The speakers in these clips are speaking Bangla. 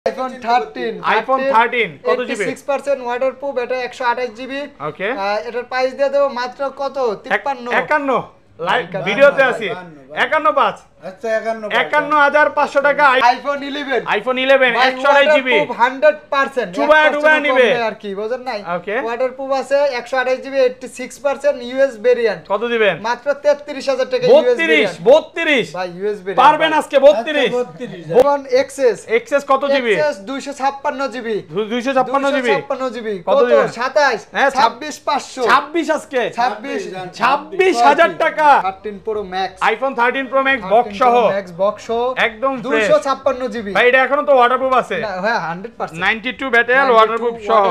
আইফোন 13 কত জিবি? 86% ওয়াটারপ্রুফ, এটা 128 জিবি। ওকে, এটার প্রাইস দিয়ে দেব মাত্র কত? 51 লাইভ ভিডিওতে আছে 51.5। আচ্ছা 51,500 টাকা আইফোন 11 128 জিবি 100% চুবায়া নিবে আর কি বুঝেন নাই? ওকে, ওয়াটারপ্রুফ আছে 128 জিবি 86% ইউএস ভেরিয়েন্ট। কত দিবেন? মাত্র 33,000 টাকা ইউএস ভেরিয়েন্ট। 32 ভাই ইউএস ভেরিয়েন্ট পারবেন আজকে 32। ফোন এক্সএস কত GB? XS 256 GB 256 GB 256 GB কত কত? দিবেন? 27 হ্যাঁ, 26,500 26 আজকে 26,000 টাকা 13 pro max, iPhone 13 pro max box সহ ম্যাক্স বক্স সহ একদম 256 জিবি। ভাই এটা এখনো তো ওয়াটারপ্রুফ আছে? হ্যাঁ 100% 92 ব্যাটারি ওয়াটারপ্রুফ সহ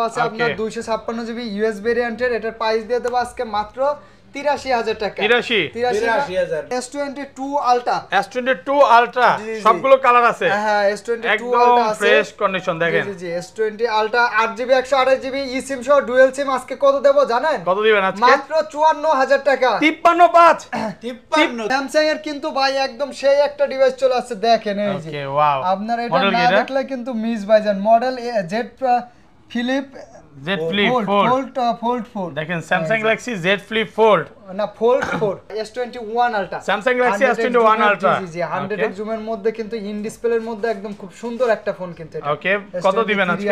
আছে আপনার 256 জিবি ইউএস ভেরিয়েন্টের। এটার প্রাইস দিয়ে দেব আজকে মাত্র 83,000 টাকা। 83,000 S22 আলট্রা S22 আলট্রা সবগুলো কালার আছে। হ্যাঁ S22 একদম আলট্রা আছে, ফ্রেশ কন্ডিশন দেখেন। জি S20 আলট্রা 8GB 128GB ই সিম সহ ডুয়াল সিম আজকে কত দেব জানেন? কত দিবেন আজকে? মাত্র 54,000 টাকা। 53.5 স্যামসাং এর কিন্তু ভাই একদম সেই একটা ডিভাইস চলে আসছে দেখেন এই যে। ওকে ওয়াও, আপনারা এটা না দেখলে কিন্তু মিস ভাইজান। Model Z flip Z Flip Fold fold দেখেন Samsung Galaxy Z Flip Fold না fold 4 S21 ultra Samsung Galaxy S21 ultra জি 100x জুমের মধ্যে কিন্তু ইন ডিসপ্লের মধ্যে একদম খুব সুন্দর একটা ফোন কিন্তু এটা। ওকে কত দিবেন আজকে?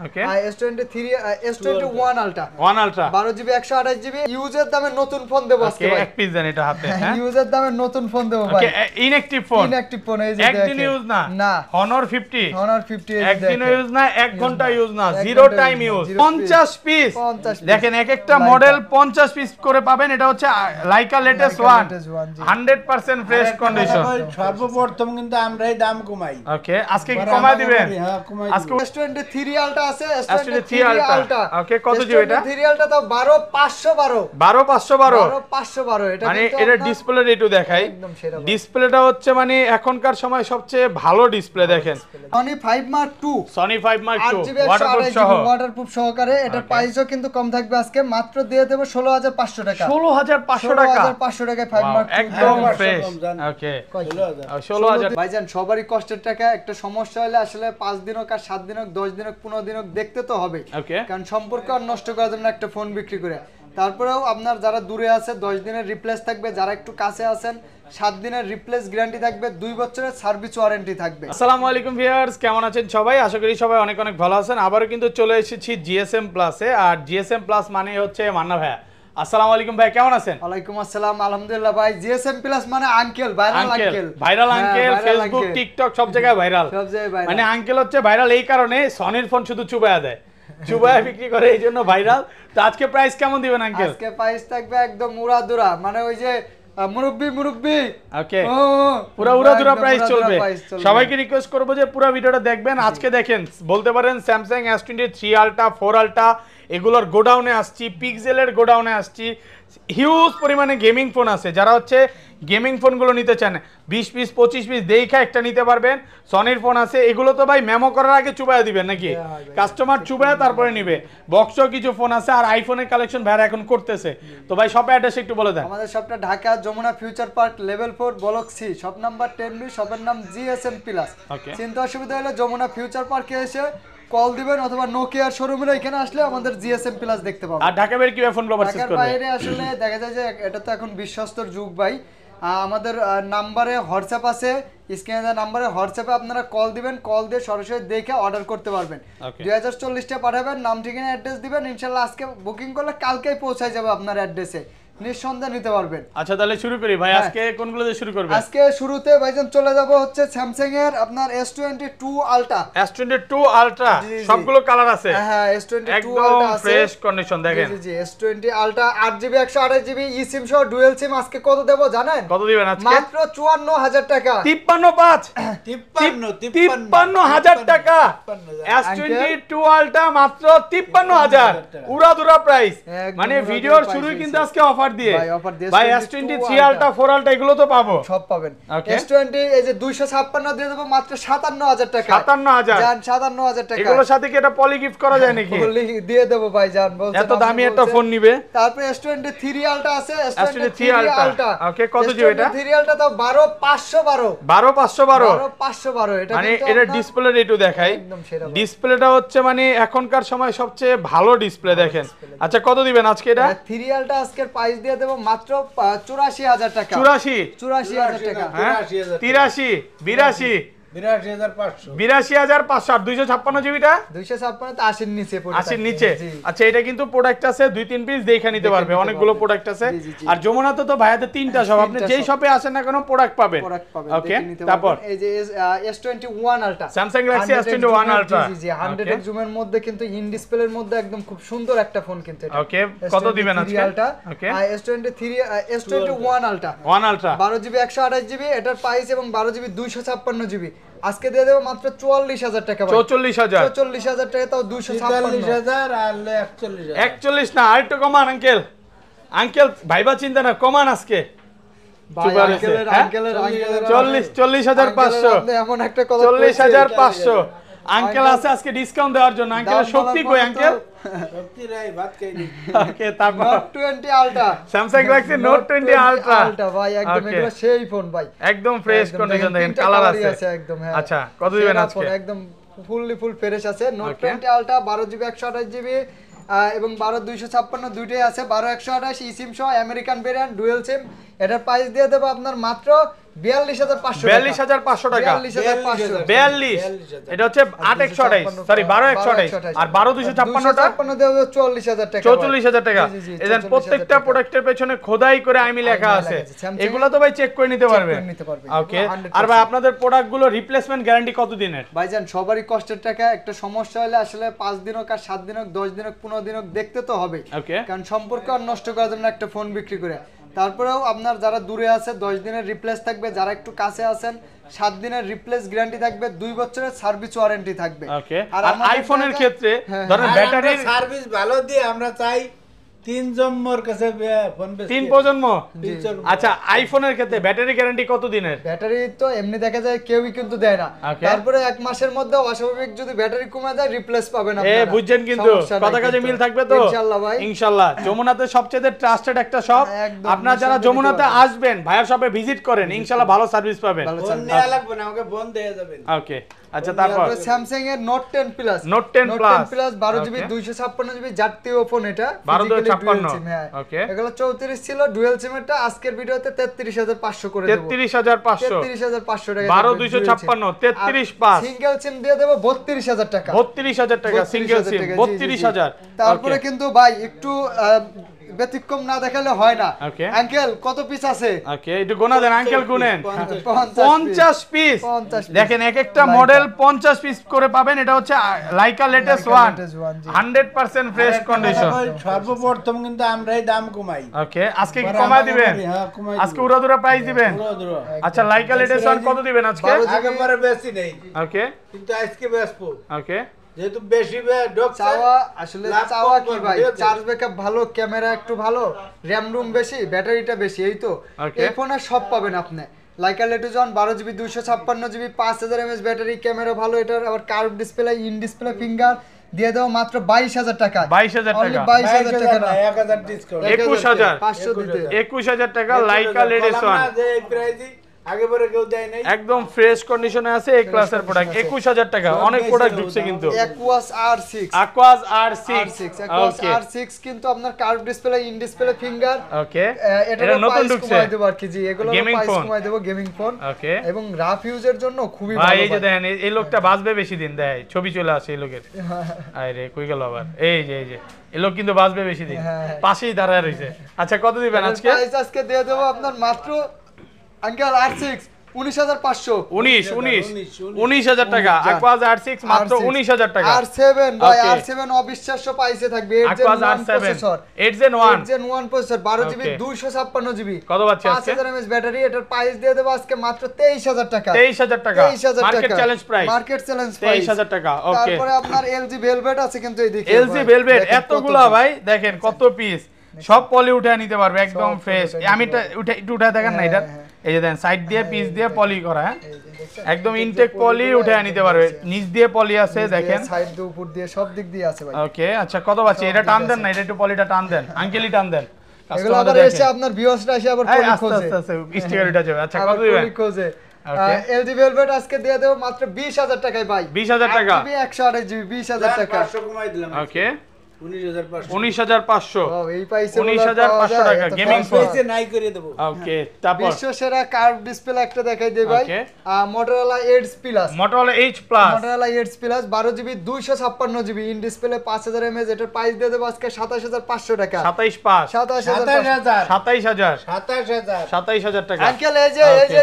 ওকে S21 ultra 1 ultra 12GB 128GB ইউজের দামে নতুন ফোন দেব আজকে ভাই। এক পিস দেন এটা হাতে। হ্যাঁ ইউজের দামে নতুন ফোন দেব ভাই। ওকে ইনঅ্যাকটিভ ফোন এই যে দেখেন একদিন ইউজ না Honor 50 এই যে একদিন ইউজ না 1 ঘন্টা ইউজ না জিরো টাইম ইউজ 50 পিস দেখেন এক একটা মডেল 50 পিস করে পাবেন। এটা হচ্ছে লাইকা লেটেস্ট 1 100% ফ্রেশ কন্ডিশন। সর্বপ্রথম কিন্তু আমরাই দাম কমাই। ওকে আজকে কি কমায় দিবেন? আজকে S23 আলট্রা আছে S23 আলট্রা ওকে কত জিবি এটা? S23 আলট্রা তো 12512 12512 এটা মানে এটা ডিসপ্লে রেটও দেখাই। ডিসপ্লেটা হচ্ছে মানে এখনকার সময় সবচেয়ে ভালো ডিসপ্লে দেখেন। Sony 5 Mark II ওয়াটারপ্রুফ সহকারে। এটার প্রাইসও কিন্তু কম থাকবে আজকে মাত্র দিয়ে দেব 16,500 টাকা। 16,500 টাকা 16,500 টাকায় 5 Mark II একদম ফ্রেশ। ওকে 16,000 ভাইজান সবারই কষ্টের টাকা। একটা সমস্যা হলে আসলে 5 দিন হোক আর 7 দিন হোক 10 দিন হোক 15 দিন হোক দেখতে তো হবে, কারণ সম্পর্ক আর নষ্ট করার জন্য একটা ফোন বিক্রি করে। তারপরেও আপনার যারা দূরে আছে 10 দিনের রিপ্লেস থাকবে, যারা একটু কাছে আছেন 7 দিনের রিপ্লেস গ্যারান্টি থাকবে, 2 বছরের সার্ভিস ওয়ারেন্টি থাকবে। আসসালামু আলাইকুম ভিউয়ার্স, কেমন আছেন সবাই? আশা করি সবাই অনেক অনেক ভালো আছেন। আবারও কিন্তু চলে এসেছি জিএসএম প্লাসে। আর জিএসএম প্লাস মানে হচ্ছে মান্না ভাইয়া। আসসালামু আলাইকুম ভাই, কেমন আছেন? ওয়ালাইকুম আসসালাম, আলহামদুলিল্লাহ ভাই। জিএসএম প্লাস মানে uncle, viral uncle Facebook TikTok সব জায়গায় ভাইরাল। মানে আঙ্কেল হচ্ছে ভাইরাল এই কারণে সনির ফোন শুধু চুবায়া দেয়, চুবায়া বিক্রি করে, এই জন্য ভাইরাল। তো আজকে প্রাইস কেমন দিবেন আঙ্কেল? আজকে প্রাইস থাকবে একদম উড়াদুরা, মানে ওই যে মুরব্বি ওকে পুরো উড়াদুরা প্রাইস চলবে। সবাইকে রিকোয়েস্ট করব যে পুরো ভিডিওটা দেখবেন। আজকে দেখেন বলতে পারেন স্যামসাং S23 আলট্রা 4 আলট্রা এগুলোর গোডাউনে আসছি, পিক্সেলের গোডাউনে আসছি। হিউজ পরিমাণে গেমিং ফোন আছে। যারা হচ্ছে গেমিং ফোনগুলো নিতে চান 20 পিস 25 পিস দেখা একটা নিতে পারবেন। সনির ফোন আছে, এগুলো তো ভাই মেমো করার আগে চুবায়া দিবেন নাকি? কাস্টমার চুবায়া তারপরে নিবে। বক্সও কিছু ফোন আছে, আর আইফোনের কালেকশন ভাইরা এখন করতেছে। তো ভাই শপের অ্যাড্রেস একটু বলে দেন। আমাদের শপটা Dhaka Jamuna future park level 4 block C, shop number 10B, শপের নাম জিএসএম প্লাস। চিন্তা অসুবিধা হলে যমুনা ফিউচার পার্কে এসে কল দিবেন, অথবা নোকিয়ার শোরুমের এখানে আসলে আমাদের জিএসএম প্লাস দেখতে পাবেন। আর ঢাকা বাইরে কিভাবে ফোনগুলো পারচেজ করবেন? ঢাকার বাইরে আসলে দেখা যায় যে এটা তো এখন বিশ্বস্তর যুগ ভাই। আমাদের নাম্বারে হোয়াটসঅ্যাপ আছে, স্ক্রিনে দেওয়া নাম্বারে হোয়াটসঅ্যাপে আপনারা কল দিবেন, কল দিয়ে সরাসরি দেখে অর্ডার করতে পারবেন। 2040টা পাঠাবেন, নাম ঠিকানা অ্যাড্রেস দিবেন, ইনশাআল্লাহ আজকে বুকিং করলে কালকেই পৌঁছায় যাবে আপনার অ্যাড্রেসে, নিঃসন্দেহে নিতে পারবেন। আচ্ছা তাহলে শুরু করি ভাই। আজকে কোনগুলো দিয়ে শুরু করবেন? আজকে শুরুতে ভাইজান চলে যাব হচ্ছে স্যামসাং এর আপনার S22 আলট্রা। S22 আলট্রা সবগুলো কালার আছে। হ্যাঁ S22 একদম আলট্রা আছে, ফ্রেশ কন্ডিশন দেখেন। জি S20 আলট্রা 8GB 128GB ই সিম সহ ডুয়াল সিম আজকে কত দেব জানেন? কত দিবেন আজকে? মাত্র 54,000 টাকা। 53,000 টাকা। S22 আলট্রা মাত্র 53,000 উড়াদুরা প্রাইস। মানে ভিডিওর শুরুই কিন্তু আজকে অফার অফার দিয়ে ভাই অফার দিয়ে ভাই S23 আলটা 4 আলটা এগুলো তো পাবো সব পাবেন Okay. S20 এই যে 256 দিয়ে দেব মাত্র 57000 টাকা 57000 জান 57000 টাকা এগুলোর সাথে কি এটা পলি গিফট করা যায় নাকি বলি দিয়ে দেব ভাই জান বলছেন এত দামি একটা ফোন নিবে তারপরে S23 আলটা আছে S23 আলটা ওকে কত জিবি এটা S23 আলটা তো 12512 12512 12512 এটা মানে কিন্তু এটা আপনার ডিসপ্লে রেটও দেখাই একদম সেরা ভাই। ডিসপ্লেটা হচ্ছে মানে এখনকার সময় সবচেয়ে ভালো ডিসপ্লে দেখেন আচ্ছা কত দিবেন আজকে এটা 3 আলটা আজকের প্রাইস দিয়ে দেব মাত্র 84000 টাকা 84 84000 টাকা হ্যাঁ 83 82 82500 82500 আর 256 জিবিটা 256 তো 80 নিচে পড়ে 80 নিচে আচ্ছা এটা কিন্তু প্রোডাক্ট আছে 2-3 পিস দেখে নিতে পারবে অনেকগুলো প্রোডাক্ট আছে আর যমুনাতে তো ভাইয়াতে তিনটা শপ আপনি যেই শপে আসেন না কোনো প্রোডাক্ট পাবেন ওকে তারপর এই যে S21 আলটা Samsung Galaxy S21 Ultra জি জি 100 জুমের মধ্যে কিন্তু ইন ডিসপ্লের মধ্যে একদম খুব সুন্দর একটা ফোন কিন্তু এটা ওকে কত দিবেন আজকে ওকে S21 আলটা 1 আলট্রা 12GB 128GB এটার প্রাইস এবং 12GB 256GB আজকে দিয়ে দেব মাত্র 44000 টাকা ভাই 44000 44000 টাকা তাও 256 44000 আর 41000 41 না আরেকটু কমান আঙ্কেল আঙ্কেল ভাইবা চিন্তা না কমান আজকে ভাই চুপ আছে, হ্যাঁ? আঙ্কেলের 40500 আপনি এমন একটা কথা 40500 আঙ্কেল আছে আজকে ডিসকাউন্ট দেওয়ার জন্য আঙ্কেল শক্তি কই আঙ্কেল সত্যি রাই ভাত খাইনি ওকে তারপর Note 20 আলটা Samsung Galaxy Note 20 Ultra আলটা ভাই একদম Okay. এগুলো সেই ফোন ভাই একদম ফ্রেশ একদম কন্ডিশন দেখেন তিনটা কালার colour-ই আছে একদম হ্যাঁ আচ্ছা কত দিবেন সেরা আজকে ফোন, একদম ফুল ফ্রেশ আছে নোট Okay. 20 আলটা 12GB 128GB এবং 12256 দুইটাই আছে 12128 eSIM সহ আমেরিকান ভেরিয়েন্ট ডুয়াল সিম এটার প্রাইস দিয়ে দেব আপনার মাত্র 42500 42500 টাকা 42500 42 এটা হচ্ছে 8128 সরি 12128 আর 12256 টা 256 দেব 44000 টাকা 44000 টাকা জি, জি, এদের 44,000 প্রত্যেকটা টাকা। প্রোডাক্টের পেছনে খোদাই করে আইমি লেখা লেখা আছে আছে। Samsung এগুলো তো ভাই চেক করে নিতে পারবে করে নিতে পারবে। ওকে এগুলো 100% আর ভাই আপনাদের প্রোডাক্টগুলো রিপ্লেসমেন্ট গ্যারান্টি কত দিনের ভাইজান সবারই কষ্টের টাকা একটা সমস্যা হলে আসলে 5 দিন হোক আর 7 দিন হোক 10 দিন হোক 15 দিন হোক দেখতে তো হবে ওকে কারণ সম্পর্ক আর নষ্ট করার জন্য একটা ফোন বিক্রি করে তারপরেও আপনার যারা দূরে আছে 10 দিনের রিপ্লেস থাকবে যারা একটু কাছে আছেন 7 দিনের রিপ্লেস গ্যারান্টি থাকবে 2 বছরের সার্ভিস ওয়ারেন্টি থাকবে ওকে আর আমাদের আইফোনের টাকা- ক্ষেত্রে হ্যাঁ, ধরেন ব্যাটারির সার্ভিস ভালো দিয়ে আমরা চাই 3 জন্মর কাছে ফোন বেশি 3 প্রজন্ম জি। আচ্ছা আইফোনের ক্ষেত্রে ব্যাটারি গ্যারান্টি কত দিনের ব্যাটারি তো এমনি দেখা যায় কেউই কিন্তু দেয় না Okay. তারপরে 1 মাসের মধ্যে অস্বাভাবিক যদি ব্যাটারি কমে যায় রিপ্লেস পাবেন এ আপনারা বুঝছেন কিন্তু সমস্যা নাই কথা কাজে কিন্তু। মিল থাকবে তো ইনশাআল্লাহ ভাই ইনশাআল্লাহ যমুনাতে সবচেয়ে ট্রাস্টেড একটা শপ একদম, আপনারা যারা নিঃসন্দেহে যমুনাতে দিতে পারবেন। আসবেন ভাইয়ার শপে ভিজিট করেন ইনশাআল্লাহ ভালো সার্ভিস পাবেন ভালো ফোন চালান। নেওয়া লাগবে না আমাকে ফোন দিয়ে যাবেন ওকে আচ্ছা তারপর স্যামসাং এর note 10 plus Note 10 Plus 12GB Okay. 256GB জাতীয় ফোন এটা 1256 dual SIM, হ্যাঁ Okay. এগুলো 34 ছিল ডুয়াল সিমেরটা আজকের ভিডিওতে 33500 করে দেব 33500 33500 টাকা 12256 33 সিঙ্গেল সিম দিয়ে দেব 32000 টাকা 32000 টাকা সিঙ্গেল সিম 32000 তারপরে কিন্তু ভাই একটু ব্যতিক্রম না দেখালে হয় না Okay. আঙ্কেল কত পিস আছে ওকে একটু গোনা দেন আঙ্কেল গুনেন 50 পিস 50 piece। দেখেন এক একটা Leica। মডেল 50 পিস করে পাবেন এটা হচ্ছে Laika latest Leica one latest one, জি। 100% ফ্রেশ কন্ডিশন সর্বপ্রথম কিন্তু আমরাই দাম কমাই ওকে আজকে কি কমায় দিবেন আজকে উড়াদুরা প্রাইস দিবেন আচ্ছা লাইকা লেটেস্ট ওয়ান কত দিবেন আজকে 12 আগে পরে বেশি নেই ওকে কিন্তু আজকে বেসবো ওকে যেহেতু বেশি ডক চাওয়া আসলে চাওয়া কি ভাই চার্জ ব্যাকআপ ভালো ক্যামেরা একটু ভালো র‍্যাম রুম বেশি ব্যাটারিটা বেশি এই তো Okay. এই ফোনে সব পাবেন আপনি Laika latest one 12GB 256GB 5000 mAh battery camera ভালো এটার আবার curve display in display finger দিয়ে দাও মাত্র 22000 টাকা 22000 Only টাকা 22000 টাকা না 1000 ডিসকাউন্ট 21000 500 দিতে 21000 টাকা লাইকা লেটেস্ট ওয়ান যে এই প্রাইসই আগে পরে কেউ দেয় নাই একদম ফ্রেশ কন্ডিশনে আছে এই ক্লাসের প্রোডাক্ট 21000 টাকা অনেক প্রোডাক্ট ঢুকছে কিন্তু Aquas R6 Aquas R6 Aquas ওকে R6 কিন্তু আপনার curve display in display finger ওকে এটা এটা নতুন প্রাইস ঢুকছে কমাই দেব আর কি জি এগুলো Gaming প্রাইস phone। কমাই দেব গেমিং ফোন ওকে এবং রাফ ইউজের জন্য খুবই ভাই ভালো এই যে দেখেন এই লোকটা বাঁচবে বেশি দিন দেয় ছবি চলে আসে এই লোকের আরে কই গেল আবার এই যে এই লোক কিন্তু বাঁচবে বেশি দিন হ্যাঁ। পাশেই দাঁড়ায় রইছে আচ্ছা কত দিবেন আজকে প্রাইস আজকে দিয়ে দেব আপনার মাত্র আঙ্কেল R6 19500 19000 টাকা Aquas R6 মাত্র 19000 টাকা R7 ভাই Okay. R7 অবিশ্বাস্য পাইছে থাকবে 8 Aquas Gen 1 R7 processor 8 Gen 1 8 Gen 1 processor 12GB Okay. 256GB কত পাচ্ছি আজকে 5000 mAh ব্যাটারি এটার প্রাইস দিয়ে দেব আজকে মাত্র 23000 টাকা 23000 টাকা 23000 মার্কেট টাকা challenge price market challenge price 23000 টাকা ওকে তারপরে আপনার LG ভেলভেট আছে কিন্তু এইদিকে এলজি ভেলভেট এতগুলা ভাই দেখেন কত পিস সব পলি উঠে নিতে পারবে একদম ফ্রেশ। আমি একটু উঠে দেখেন না এটা, এই যে দেখেন সাইড দিয়ে পিস দিয়ে পলি করা, হ্যাঁ একদম ইনটেক পলি উঠে নিতে পারবে, নিচ দিয়ে পলি আছে দেখেন, সাইড দিয়ে উপর দিয়ে সব দিক দিয়ে আছে ভাই। ওকে আচ্ছা কত পাচ্ছি? এটা টান দেন না, এটা একটু পলিটা টান দেন, আঙ্কেলই টান দেন। এগুলো আবার এসে আপনার ভিউয়ার্সরা এসে আবার পলি খোঁজে, আস্তে আস্তে স্টিকার উঠে যাবে। আচ্ছা কত দিবেন? পলি খোঁজে। এলজি ভেলভেট আজকে দিয়ে দেব মাত্র 20000 টাকায় ভাই। 20000 টাকা, 128 জিবি 20000 টাকা। 500 কমাই দিলাম। ওকে 19500। 19500, ও এই পাইছে 19500 টাকা গেমিং ফোন। পেজে নাই করে দেব। ওকে তারপর বিশ্ব সেরা কার্ভ ডিসপ্লে একটা দেখাই দেই ভাই। Okay. Motorola Edge Plus, Motorola Edge Plus, Motorola Edge Plus 12 GB 256 GB in display 5000 mAh, এটার প্রাইস দিয়ে দেব আজকে 27500 টাকা। 27,500, 27500। 27000 27000, 27000 27000 টাকা। আঙ্কেল এই যে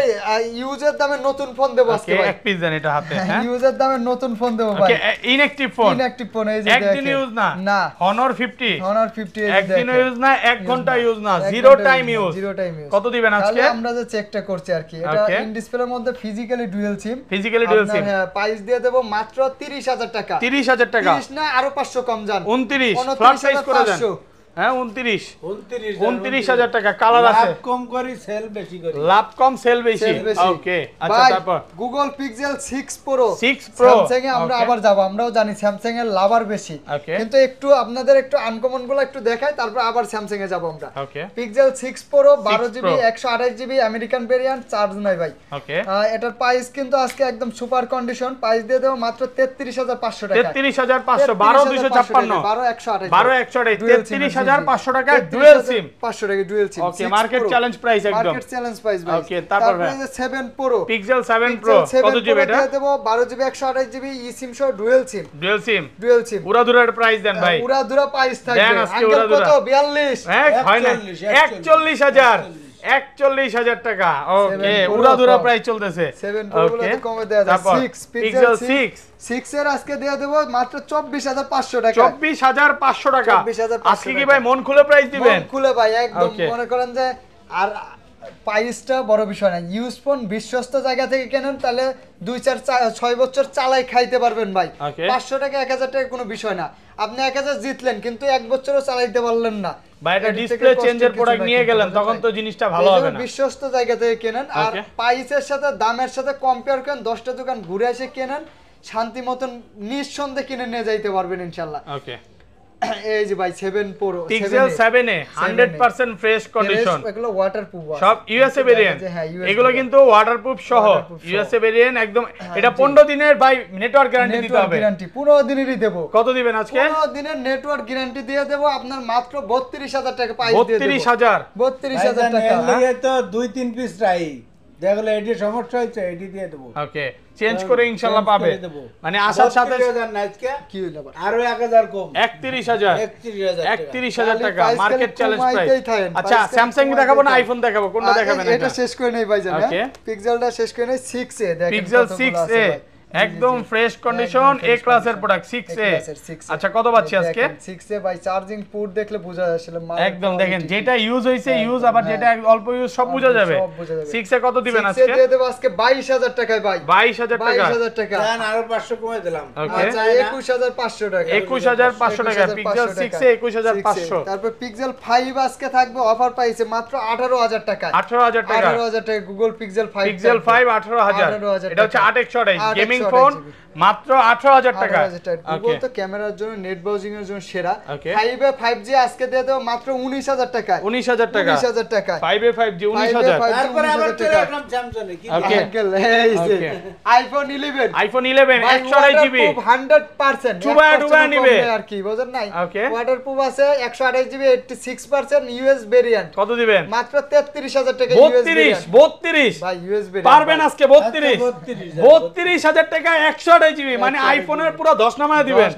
ইউজের দামে নতুন ফোন দেব আজকে ওকে ভাই। এক পিস দেন এটা হাতে, হ্যাঁ ইউজের দামে নতুন ফোন দেব ভাই। ওকে ইনঅ্যাকটিভ ফোন, ইনঅ্যাকটিভ ফোন এই যে একদিন দেখেন। ইউজ না, না Honor 50 Honor 50 এই যে একদিন দেখেন। ইউজ না, 1 ঘন্টা ইউজ না, এক জিরো ঘন্টা টাইম use না, ইউজ। zero time use। কত দিবেন আজকে? তাহলে আমরা যে চেকটা করছি আর কি, এটা Okay. ইন ডিসপ্লের মধ্যে ফিজিক্যালি ডুয়াল সিম, ফিজিক্যালি ডুয়াল সিম, হ্যাঁ প্রাইস দিয়ে দেব মাত্র 30000 টাকা। 30000 টাকা, 30 না আরো 500 কম যান, 29 ফ্ল্যাট সাইজ করে দেন, 29,500 হ্যাঁ 29 29000 টাকা। কালার আছে, লাভ কম করি সেল বেশি করি। লাভ কম সেল বেশি। Sell বেশি। ওকে আচ্ছা ভাই, তারপর Google Pixel 6 Pro 6 Pro, Samsung A আমরা Okay. আবার যাব, আমরাও জানি স্যামসাং এর লাভার বেশি, Okay. কিন্তু একটু আপনাদের একটু আনকমন গুলো একটু দেখাই, তারপর আবার স্যামসাং এ যাব আমরা। ওকে Pixel 6 Pro 12 6 GB Pro 128 GB American variant, charge নাই ভাই। ওকে এটার প্রাইস কিন্তু আজকে একদম সুপার কন্ডিশন, প্রাইস দিয়ে দেব মাত্র 33500 টাকা। 33500, 12556, 12128 12128, 33500 টাকা ডুয়াল সিম। 500 টাকা ডুয়াল সিম। ওকে মার্কেট চ্যালেঞ্জ প্রাইস একদম। মার্কেট চ্যালেঞ্জ প্রাইস ভাই। Okay, তারপর ভাই। 7 Pro, Pixel 7 Pro কত জিবি এটা? দিয়ে দেব 12 জিবি 128 জিবি ই সিম সহ dual SIM. Dual SIM, dual SIM পুরা দুরার প্রাইস দেন ভাই। পুরা দুরা প্রাইস থাকবে। দেন আজকে আঙ্কেল উড়াদুরা। কত? 42 হ্যাঁ হয় না 41000, 41000 টাকা। ওকে উড়া দুরা প্রাইস চলতেছে। 7 Pro গুলো তো কমে দেয়া যায়। তারপর 6 Pixel 6 এর আজকে দিয়ে দেব মাত্র 24500 টাকা। 24500 টাকা। 24500 আজকে কি ভাই মন খুলে প্রাইস দিবেন? মন খুলে ভাই একদম Okay. মনে করেন যে, আর প্রাইসটা বড় বিষয় না, ইউজ ফোন বিশ্বস্ত জায়গা থেকে কেনেন তাহলে 2-4-6 বছর চালাই খাইতে পারবেন ভাই। Okay. 500 টাকা 1000 টাকা কোনো বিষয় না, আপনি 1000 জিতলেন কিন্তু 1 বছরও চালাইতে পারলেন না ভাই এটা এর থেকে ডিসপ্লে কষ্টের চেঞ্জের কিছু প্রোডাক্ট নাই নিয়ে কিন্তু, গেলেন বুঝলেন তখন ভাই? তো জিনিসটা ভালো এই হবে জন্য না। বিশ্বস্ত জায়গা থেকে কেনেন, আর Okay. প্রাইসের সাথে দামের সাথে কম্পেয়ার করেন, 10টা দোকান ঘুরে এসে কেনেন, শান্তি মতন নিঃসন্দেহে কিনে নিয়ে যাইতে পারবেন ইনশাআল্লাহ। ওকে এই যে ভাই 7 Pro Pixel 7 এ 100% ফ্রেশ কন্ডিশন, এগুলো ওয়াটারপ্রুফ সব ইউএসএ ভেরিয়েন্ট। হ্যাঁ, US এগুলো কিন্তু ওয়াটারপ্রুফ সহ Waterproof সহ। ইউএসএ ভেরিয়েন্ট একদম। এটা 15 দিনের ভাই নেটওয়ার্ক গ্যারান্টি দিতে নেটওয়ার্ক হবে। গ্যারান্টি 15 দিনেরই দেব। কত দিবেন আজকে? 15 দিনের নেটওয়ার্ক গ্যারান্টি দিয়ে দেব আপনার মাত্র 32000 টাকা প্রাইস দিয়ে দেব। 32000। 32000 টাকা। লাগে তো 2-3 পিস রাই দেখলে এটি সমস্যা হচ্ছে, এটি দিয়ে দেবো। ওকে চেঞ্জ করে ইনশাআল্লাহ পাবে, মানে আসার সাথে 32,000 না আজকে কি হইলো আবার? আরো 1000 কম, 31000, 31000 31000 টাকা প্রাইস মার্কেট খালি চ্যালেঞ্জ কমাইতেই প্রাইস। থাকেন, আচ্ছা প্রাইস খালি স্যামসাং কমাইতেই দেখাবো না থাকেন। আইফোন দেখাবো, কোনটা দেখাবেন? এটা শেষ করে নেই ভাইজান। Okay. পিক্সেলটা শেষ করে নেই 6A দেখেন পিক্সেল কতগুলো 6a আছে ভাই। একদম ফ্রেশ কন্ডিশন, এ ক্লাসের প্রোডাক্ট 6a। আচ্ছা কত পাচ্ছি আজকে? 6A ভাই, চার্জিং পোর্ট দেখলে বোঝা যাচ্ছিল একদম দেখেন যেটা ইউজ হইছে ইউজ, আবার যেটা অল্প ইউজ সব বোঝা যাবে। সব বোঝা যাবে। 6a কত দিবেন 6A আজকে? দিয়ে দেব আজকে 22000 টাকায় ভাই। 22000 টাকা। 22000 টাকা। জান আরো 500 কমে দিলাম। Okay. আচ্ছা 21500 টাকা। 21500 টাকা পিক্সেল 6a 21500। তারপর পিক্সেল 5 আজকে থাকবে অফার প্রাইসে মাত্র 18000 টাকা। 18000 টাকা। 18000 টাকা গুগল পিক্সেল 5। পিক্সেল 5 18000। 18,000 এটা হচ্ছে টাকা। 8x28 gaming 8x28 phone GB মাত্র 18000 টাকা। 18,000 টাকা। গুগল তো ক্যামেরার জন্য, নেট ব্রাউজিং এর জন্য সেরা। Okay. 5 এ 5G আজকে দিয়ে দেব মাত্র 19000 টাকা। 19000 টাকা। 19000 টাকা। 5a 5G 19000। 5G তারপরে আবার 19,000 চলে টাকা। আসলাম স্যামসাং এ কি Okay. আঙ্কেল এই যে Okay. আইফোন 11 আইফোন 11 128 জিবি 100% ডুবায়া ডুবায়া নিবে। আর কি বোঝেন নাই? Okay. ওয়াটারপ্রুফ আছে 128 জিবি 86% ইউএস ভেরিয়েন্ট কত দিবেন? মাত্র 33000 টাকা ইউএস 32 ভেরিয়েন্ট 32 ভাই ইউএস ভেরিয়েন্ট পারবেন আজকে 32 32,000 32000 টাকা 128 জিবি, মানে আইফোনের পুরো 10 নামায় দিবেন।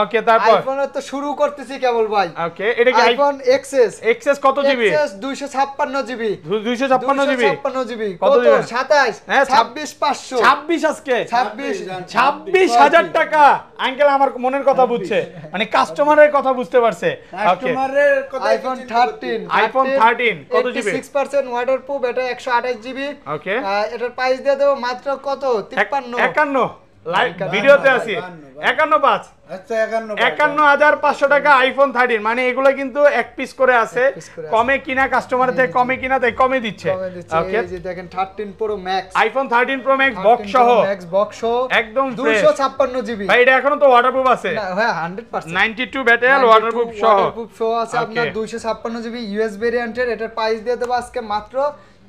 ওকে তারপর আইফোনের তো শুরু করতেছি কেবল ভাই। ওকে এটা কি আইফোন এক্সএস এক্সএস কত GB? XS 256 GB 256 GB 256 GB কত কত দিবেন? 27 হ্যাঁ, 26500 26 আজকে 26 টাকা। আঙ্কেল আমার মনের কথা বুঝছে, মানে কাস্টমারের কথা বুঝতে পারছে। ওকে কাস্টমারের কথা আইফোন 13 আইফোন 13 কত জিবি? 86% ওয়াটারপ্রুফ, এটা 128 জিবি। ওকে এটার প্রাইস দিয়ে দেব মাত্র কত 53 51 লাইভ ভিডিওতে আছি 51.5 আচ্ছা 51,500 টাকা আইফোন 13 মানে এগুলো কিন্তু এক পিস করে আছে কমে কিনা কাস্টমার থেকে কমে কিনা তাই কমে দিচ্ছে ওকে এই যে দেখেন 13 pro max iPhone 13 pro max box সহ ম্যাক্স বক্স সহ একদম 256 জিবি ভাই এটা এখনো তো ওয়াটারপ্রুফ আছে না হ্যাঁ 100% 92 ব্যাটারি ওয়াটারপ্রুফ সহ ওয়াটারপ্রুফ সহ আছে আপনার 256 জিবি ইউএস ভেরিয়েন্টের এটার প্রাইস দিয়ে দেব আজকে মাত্র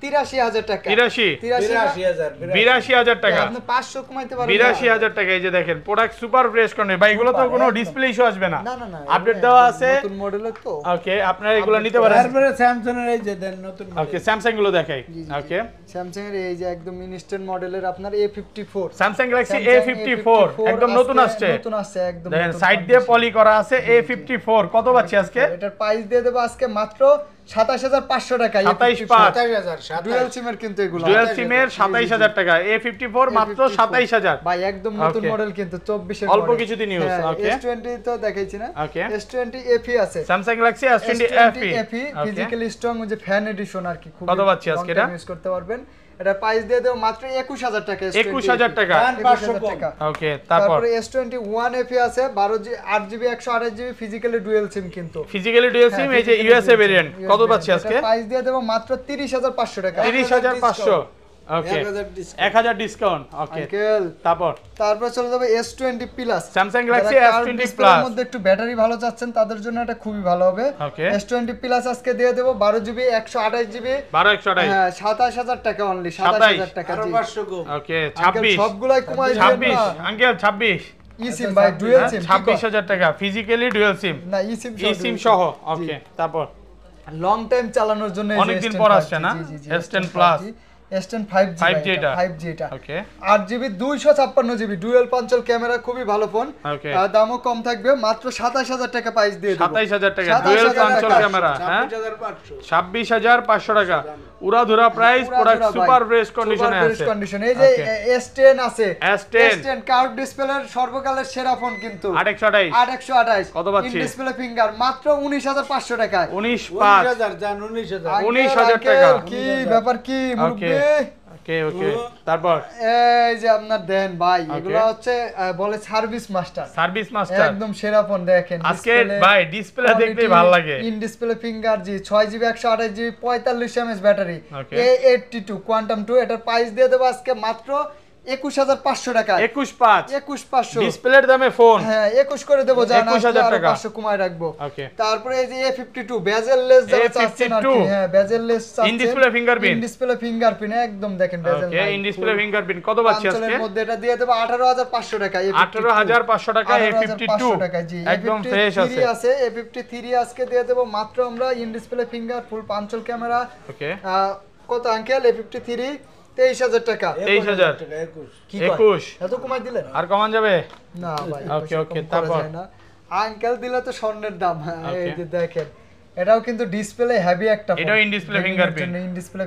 83000 টাকা 82,000 টাকা আপনি 500 কমাইতে পারবেন 82,000 টাকা এই যে দেখেন প্রোডাক্ট সুপার ফ্রেশ কন্ডিশন ভাই এগুলো তো কোনো ডিসপ্লে ইস্যু আসবে না না আপডেট দেওয়া আছে নতুন মডেলের তো ওকে আপনারা এগুলো নিতে পারেন তারপরে স্যামসাং এর এই যে দেন নতুন ওকে স্যামসাং গুলো দেখাই ওকে স্যামসাং এর এই যে একদম ইনস্ট্যান্ট মডেলের আপনার A54 স্যামসাং গ্যালাক্সি A54 একদম নতুন আসছে একদম দেখেন সাইড দিয়ে পলি করা আছে A54 কত পাচ্ছি আজকে এটার প্রাইস দিয়ে দেব আজকে মাত্র 27500 টাকা 27500 ডুয়াল সিমের কিন্তু এগুলো ডুয়াল সিমের 27000 টাকা A54 মাত্র 27000 ভাই একদম নতুন মডেল কিন্তু 24 এর অল্প কিছু দিন ইউজ ওকে S20 তো দেখাইছি না ওকে S20 FE আছে Samsung Galaxy S20 FE physically strong যে ফ্যান এডিশন আর কি খুব কত পাচ্ছি আজকে এটা ইউজ করতে পারবেন এটা প্রাইস দিয়ে দেব মাত্র 21000 টাকা 21000 টাকা 500 টাকা ওকে তারপর S21 FE আছে 8GB 128GB ফিজিক্যালি ডুয়াল সিম কিন্তু ফিজিক্যালি ডুয়াল সিম এই যে ইউএসএ ভেরিয়েন্ট কত পাচ্ছি আজকে প্রাইস দিয়ে দেব মাত্র 30500 টাকা 30500 ওকে 1000 ডিসকাউন্ট ওকে তারপর চলে যাবে S20 plus Samsung Galaxy S20 plus plus এর মধ্যে একটু ব্যাটারি ভালো চাচ্ছেন তাদের জন্য এটা খুবই ভালো হবে ওকে S20 প্লাস আজকে দিয়ে দেব 12GB 128GB 12128 হ্যাঁ 27000 টাকা অনলি 27000 টাকা জি 500 কম ওকে 26 সবগুলাই কমাই দিবেন না 26 আঙ্কেল 26 ই সিম ভাই ডুয়াল সিম 26000 টাকা ফিজিক্যালি ডুয়াল সিম না ই সিম সহ ওকে তারপর লং টাইম চালানোর জন্য অনেকদিন পর আসছে না S10 প্লাস S10 5G এটা 5G এটা ওকে 8GB 256GB ডুয়াল পাঞ্চল ক্যামেরা খুবই ভালো ফোন দামও কম থাকবে মাত্র 27000 টাকা প্রাইস দিয়ে দেব 27000 টাকা ডুয়াল পাঞ্চল ক্যামেরা হ্যাঁ 26500 টাকা উড়াধুরা প্রাইস প্রোডাক্ট সুপার ফ্রেশ কন্ডিশনে আছে এই যে S10 আছে S10 কার্ভ ডিসপ্লের সর্বকালের সেরা ফোন কিন্তু 828 কত পাচ্ছি ইন ডিসপ্লে ফিঙ্গার মাত্র 19500 টাকায় 19000 জান 19000 টাকা কি ব্যাপার কি মুরব্বি ওকে তারপর এই যে আপনার দেন ভাই এগুলো হচ্ছে বলে সার্ভিস মাস্টার একদম সেরা ফোন দেখেন আজকে ভাই ডিসপ্লে দেখতেই ভালো লাগে in display finger G 6GB 128GB 45mAh battery A82 quantum 2 এটার প্রাইস দিয়ে দেব আজকে মাত্র 21500 টাকা 21500 ডিসপ্লের দামে ফোন হ্যাঁ 21 করে দেব জানা 21000 টাকা 500 কমায় রাখবো ওকে তারপরে এই যে A52 বেজেললেস যারা চাচ্ছেন আর কি হ্যাঁ বেজেললেস চাচ্ছেন ইন ডিসপ্লে ফিঙ্গারপ্রিন্ট একদম দেখেন বেজেল ওকে ইন ডিসপ্লে ফিঙ্গারপ্রিন্ট কত পাচ্ছি আজকে এর মধ্যে এটা দিয়ে দেব 18500 টাকা 18500 টাকা A52 একদম ফ্রেশ আছে A53 আজকে দিয়ে দেব মাত্র আমরা in display finger full পাঞ্চল camera okay কত আঙ্কেল A53 23000 টাকা 23000 টাকা 21 এত কমাই দিলেন আর কমান যাবে না ভাই ওকে তারপর আঙ্কেল দিলে তো স্বর্ণের দাম এই যে দেখেন এটাও কিন্তু ডিসপ্লে হেভি একটা ফোন এটাও ইন ডিসপ্লে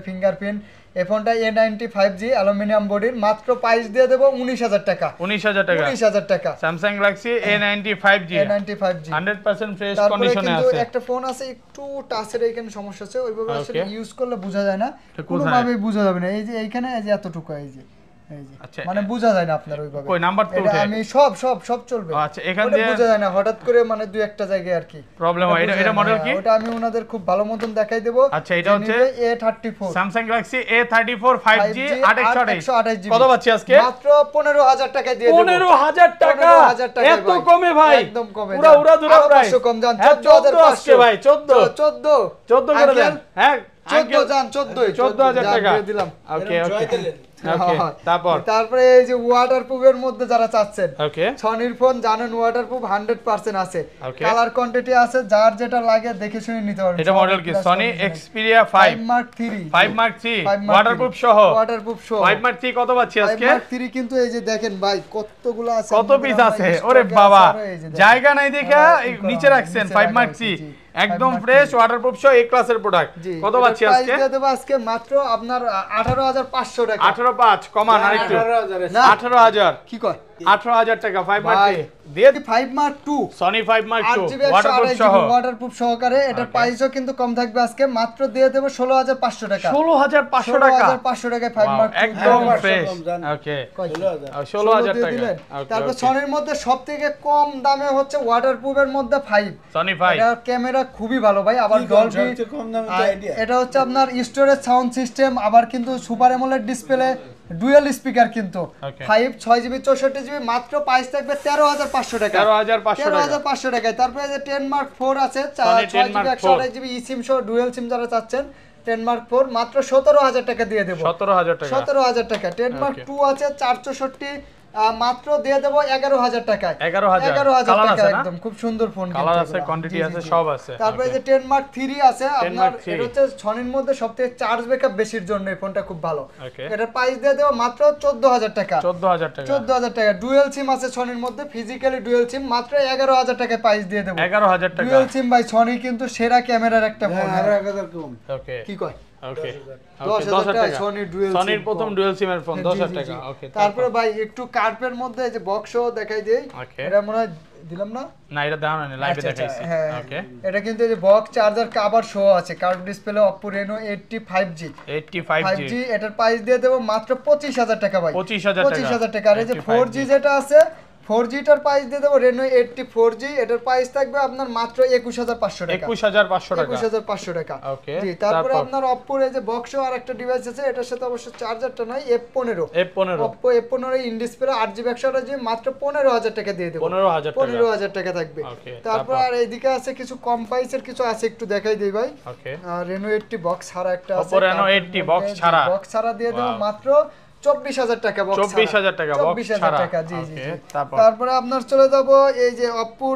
ফিঙ্গারপ্রিন্ট এই ফোনটা A95G অ্যালুমিনিয়াম বডির মাত্র প্রাইস দিয়ে দেব 19000 টাকা 19000 টাকা Samsung Galaxy A95G 100% ফ্রেশ কন্ডিশনে আছে কিন্তু একটা ফোন আছে একটু টাচের এখানে সমস্যা আছে ওইভাবে আসলে ইউজ করলে বোঝা যায় না কোনোভাবেই বোঝা যাবে না এই যে এইখানে এই যে এতটুকু এই যে মানে বোঝা যায় না আপনার ওইভাবে কই নাম্বার তো উঠে আমি সব চলবে আচ্ছা এখান দিয়ে বোঝা যায় না হঠাৎ করে মানে দুই একটা জায়গায় আর কি প্রবলেম হয় এটা মডেল কি ওটা আমি ওনাদের খুব ভালো মতন দেখাই দেব আচ্ছা এটা হচ্ছে A34 Samsung Galaxy A34 5G 828 কত পাচ্ছি আজকে মাত্র 15000 টাকা দিয়ে দেব 15000 টাকা এত কমে ভাই একদম কমে পুরো উড়াধুরা প্রাইস কম জান 14500 আজকে ভাই 14 করে দেন হ্যাঁ 14 জান 14000 টাকা দিয়ে দিলাম ওকে তারপরে এই যে ওয়াটারপ্রুফের মধ্যে যারা চাচ্ছেন ওকে সনির ফোন জানেন ওয়াটারপ্রুফ 100% আছে কালার কোয়ান্টিটি আছে যার যেটা লাগে দেখে শুনে নিতে পারবেন এটা মডেল কি Sony Xperia 5 Mark 3 5 Mark 3 waterproof সহ 5 Mark 3 কত পাচ্ছি আজকে 5 Mark 3 কিন্তু এই যে দেখেন ভাই কতগুলো আছে কত পিস আছে ওরে বাবা জায়গা নাই দেখা নিচে রাখছেন 5 Mark 3 একদম ফ্রেশ ওয়াটারপ্রুফ সহ এ ক্লাসের প্রোডাক্ট কত পাচ্ছি আজকে প্রাইস দেব আজকে মাত্র আপনার 18500 টাকা 185 কমান আরেকটু 18000 কি কয় 18000 টাকা 5 Mark দিয়ে 5 Mark II Sony 5 Mark II 8GB waterproof সহ ওয়াটারপ্রুফ সহকারে এটার প্রাইসও কিন্তু কম থাকবে আজকে মাত্র দিয়ে দেব 16500 টাকা 16500 টাকা 16500 টাকায় 5 Mark II একদম হ্যাঁ, ফ্রেশ কম জান। ওকে 16000 16000 টাকা দিলেন। Okay, তারপর okay. সনির মধ্যে সবথেকে কম দামে হচ্ছে ওয়াটারপ্রুফের মধ্যে 5 সনি 5 এটা ক্যামেরা খুবই ভালো ভাই আবার কি কম, ডলবি সবচেয়ে কম দামে তো idea। এটা হচ্ছে আপনার স্টোরেজ সাউন্ড সিস্টেম আবার কিন্তু super AMOLED display dual speaker কিন্তু Okay. 5 6GB 64GB মাত্র প্রাইস থাকবে 13500 টাকা 13500 টাকা 13500 টাকায় তারপরে যে 10 Mark 4 আছে Sony 10 6GB Mark 128GB eSIM সহ ডুয়াল সিম যারা চাচ্ছেন 10 Mark 4 মাত্র 17000 টাকা দিয়ে দেব 17000 টাকা 17000 টাকা 10 Mark Okay. 2 আছে 464 মাত্র দিয়ে দেব 11000 টাকায় 11000 11000 কালার টাকা আছে না একদম খুব সুন্দর ফোন কালার আছে কোয়ান্টিটি আছে সব আছে তারপরে Okay. যে 10 Mark 3 আছে 10 আপনার Mark 3 এটা হচ্ছে সনির মধ্যে সবথেকে চার্জ ব্যাকআপ বেশির জন্য এই ফোনটা খুব ভালো Okay. এটার প্রাইস দিয়ে দেব মাত্র 14000 টাকা 14000 টাকা 14000 টাকা ডুয়াল সিম আছে সনির মধ্যে ফিজিক্যালি ডুয়াল সিম মাত্র 11000 টাকায় প্রাইস দিয়ে দেব 11000 টাকা ডুয়াল সিম ভাই সনি কিন্তু সেরা ক্যামেরার একটা ফোন হ্যাঁ, আরো 1000 কম। ওকে কি কয় ওকে 10,000 টাকা সনি ডুয়াল সনির প্রথম ডুয়াল সিমের ফোন 10000 টাকা ওকে তারপরে ভাই একটু কার্পের মধ্যে এই যে বক্সও দেখাই দেই Okay. এটা মনে হয় দিলাম না না এটা দাও না লাইভে আচ্ছা, দেখাইছি হ্যাঁ, ওকে এটা কিন্তু এই যে বক্স চার্জার কভার শো আছে curve display Oppo Reno 80 5G 85G 5G এটার প্রাইস দিয়ে দেব মাত্র 25000 টাকা ভাই 25000 টাকা 25000 টাকা আর এই যে 85G 4G যেটা আছে 4G টার প্রাইস দিয়ে দেব Reno 80 4G এটার প্রাইস থাকবে আপনার মাত্র 21500 টাকা 21500 টাকা 21500 টাকা Okay, জি তারপরে তারপর? আপনার Oppo এর যে বক্সও আরেকটা ডিভাইস আছে এটার সাথে অবশ্য চার্জারটা নাই F15 F15 Oppo F15 in display 8GB 128GB মাত্র 15000 টাকা দিয়ে দেব 15000 টাকা 15000 টাকা থাকবে Okay, তারপর তারপর? আর এইদিকে আছে কিছু কম প্রাইসের কিছু আছে একটু দেখাই দেই ভাই ওকে Reno 80 বক্স ছাড়া একটা আছে Oppo Reno 80 box ছাড়া। বক্স ছাড়া দিয়ে দেব Wow. মাত্র 24000 টাকা বক্স 24000 টাকা box 24000 ছাড়া। টাকা জি জি Okay, জি। তারপর? তারপরে আপনার চলে যাব এই যে Oppo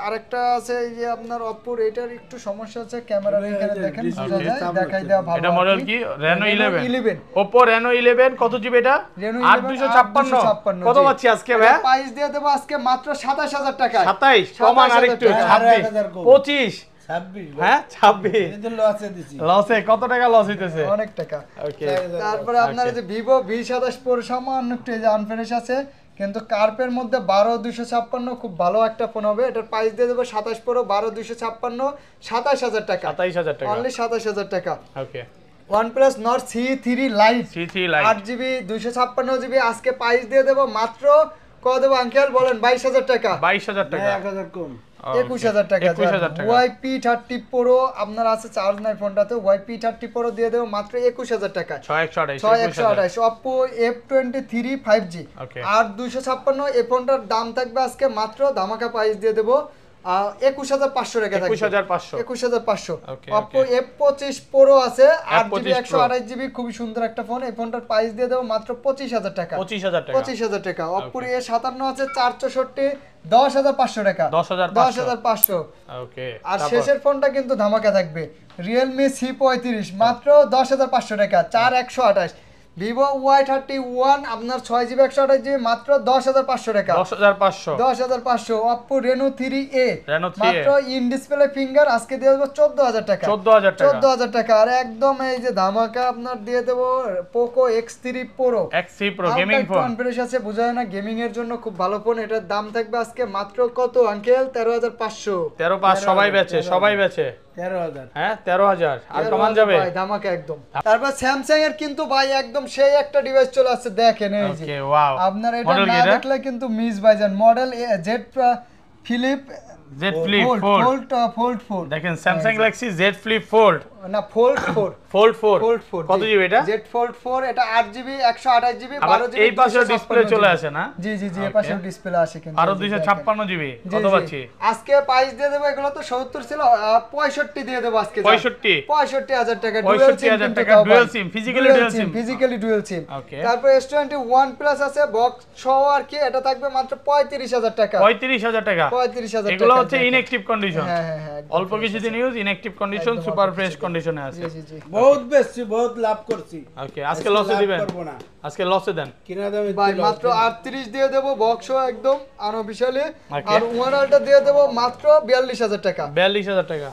আরেকটা আছে এই যে আপনার Oppo এটার একটু সমস্যা আছে ক্যামেরার এখানে দেখেন বোঝা Okay. যায় দেখাই দেওয়া ভালো এটা আর মডেল কি। কি Reno 11 11 Oppo Reno 11 কত জিবি এটা Reno 8256 কত জি। পাচ্ছি আজকে এটার ভাই প্রাইস দিয়ে দেব আজকে মাত্র 27000 টাকা 27 কমান 27,000 আরেকটু টাকা। 1000 কম। 25 26 হ্যাঁ 26 এই তো লসে দিছি। লসে কত টাকা লস হইতেছে অনেক টাকা ওকে তারপরে আপনার এই যে Vivo V27 Pro সামান্য একটু এই যে আনফিনিশ আছে কিন্তু কার্পের মধ্যে 12256 খুব ভালো একটা ফোন হবে এটার প্রাইস দিয়ে দেবো 27 Pro 12256 27000 টাকা 27000 টাকা অনলি 27000 টাকা ওকে OnePlus Nord C3 Lite C3 Lite 8GB 256GB আজকে প্রাইস দিয়ে দেবো মাত্র কত দেবো আঙ্কেল বলেন 22000 টাকা 22000 টাকা হ্যাঁ, 1000 কম। 21000 টাকা 21000 টাকা YP30 Pro আপনার আছে চার্জ নাই ফোনটাতে YP30 Pro দিয়ে দেবো মাত্র 21000 টাকা 6128 Oppo F23 5G Okay. আর 256 এই ফোনটার দাম থাকবে আজকে মাত্র ধামাকা প্রাইস দিয়ে দেবো 21500 টাকা থাকবে 21500 21500 Okay, Oppo F25 Pro আছে 8GB F25 Pro 128GB খুবই সুন্দর একটা ফোন এই ফোনটার প্রাইস দিয়ে দেবো মাত্র 25000 টাকা 25000 টাকা 25000 টাকা Oppo A57 আছে 464 10500 টাকা 10500 ওকে আর শেষের ফোনটা কিন্তু ধামাকা থাকবে Realme C35 মাত্র 10500 টাকা 4128 Vivo Y31 আপনার 6GB 128GB মাত্র 10500 টাকা 10500 10500 Oppo Reno 3A Reno 3A মাত্র ইন ডিসপ্লে ফিঙ্গার আজকে দিয়ে দেবো 14000 টাকা 14000 টাকা 14000 টাকা আর একদম এই যে ধামাকা আপনার দিয়ে দেবো Poco X3 Pro X3 Pro gaming phone confidence আছে বোঝা যায় না গেমিং এর জন্য খুব ভালো ফোন এটার দাম থাকবে আজকে মাত্র কত আঙ্কেল 13500 13 সবাই বেচে 13,000 হ্যাঁ 13000 আর কমান যাবে ভাই ধামাকা একদম তারপর স্যামসাং এর কিন্তু ভাই একদম সেই একটা ডিভাইস চলে আসছে দেখেন এই যে ওকে ওয়াও আপনার এটা মডেল না কি এটা দেখলে কিন্তু মিস ভাইজান model Z Flip Z Flip Fold Fold Fold 4 দেখেন Samsung Galaxy Z Flip Fold না ফোল্ড 4 Fold 4 ফোল্ড 4 কত জিবি এটা Z Fold 4 এটা 8GB 128GB আবার 12GB এই পাশে ডিসপ্লে চলে আসে না জি জি জি এই Okay. পাশে ডিসপ্লে আসে কিন্তু আরো এই যে 256 জিবি দেখেন। কত জি, জি। পাচ্ছি আজকে প্রাইস দিয়ে দেবো এগুলো তো 70 ছিল 65 দিয়ে দেবো আজকে 65 65000 টাকা 65,000 টাকা dual SIM, physically dual SIM। Physically dual SIM Okay. তারপর S21 প্লাস আছে বক্স সহ আর কি এটা থাকবে মাত্র 35000 টাকা 35000 টাকা 35000 টাকা এগুলো হচ্ছে ইনঅ্যাকটিভ কন্ডিশন হ্যাঁ হ্যাঁ হ্যাঁ একদম অল্প কিছুদিন ইউজ ইনঅ্যাকটিভ কন্ডিশন একদম সুপার অল্প ফ্রেশ কিছুদিন। কন্ডিশনে আছে জি জি জি বহুত বেশি বহুত লাভ করছি ওকে আজকে আজকে লসে লাভ দিবেন করবো না। আজকে লসে দেন কিনা দামে ভাই দিল। মাত্র 38 দিয়ে দেবো বক্স একদম আনঅফিশিয়ালি Okay. আর ওয়ারালটা দিয়ে দেবো মাত্র 42000 টাকা 42000 টাকা